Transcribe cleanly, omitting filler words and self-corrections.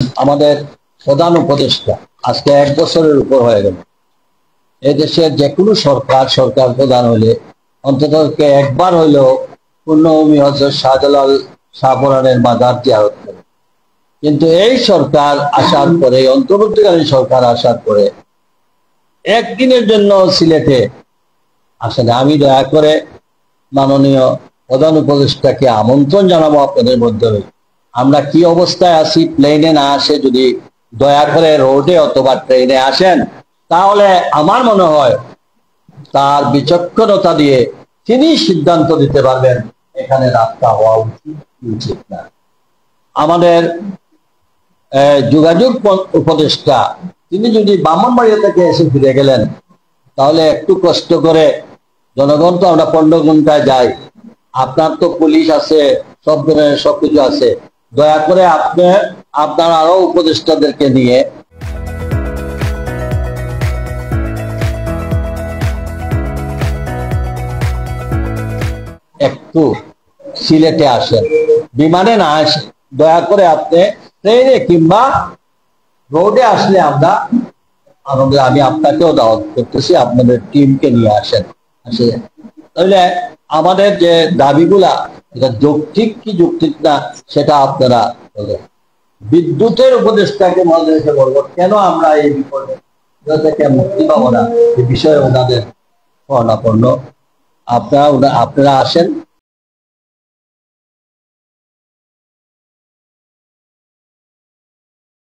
আমাদের প্রধান উপদেষ্টা আজকে 1 বছরের উপর হয়ে গেল। এদেশের যে কোনো সরকার প্রধান হইলে অন্তত একবার হইলেও পূর্ণভূমি হজরত শাহজালাল শাহপরানের মাজার জিয়ারত করে। কিন্তু এই সরকার আসার পরে, অন্তর্বর্তীকালীন সরকার আসার পরে একদিনের জন্য সিলেটে আসলে আমি দয়া করে মাননীয় প্রধান উপদেষ্টাকে আমন্ত্রণ জানাবো আপনাদের মধ্যে, আমরা কি অবস্থায় আছি, প্লেনে না আসে যদি দয়া করে রোডে অথবা ট্রেনে আসেন, তাহলে আমার মনে হয় তার বিচক্ষণতা দিয়ে তিনি সিদ্ধান্ত দিতে পারবেন এখানে রাস্তা হওয়া উচিত না। আমাদের যোগাযোগ উপদেষ্টা তিনি যদি ব্রাহ্মণবাড়িয়া থেকে এসে ফিরে গেলেন, তাহলে একটু কষ্ট করে, জনগণ তো আমরা 15 ঘন্টায় যাই, আপনার তো পুলিশ আছে, সব ধরনের সবকিছু আছে, দয়া করে আপনার আরো উপদেষ্টাদেরকে নিয়ে একটু সিলেটে আসেন, বিমানে না আসে, দয়া করে আপনি ট্রেনে কিংবা রোডে আসলে আমি আপনাকেও দাওয়াত করতেছি, আপনাদের টিমকে নিয়ে আসেন। তাহলে আমাদের যে দাবিগুলা এটা যৌক্তিক কি যৌক্তিক না সেটা আপনারা বলেন। বিদ্যুতের উপদেষ্টাকে মধ্যে বলবো, কেন আমরা এই বিপদে থেকে মুক্তি পাবো না, এই বিষয়ে ওনাদের শরণাপন্ন। আপনারা আসেন,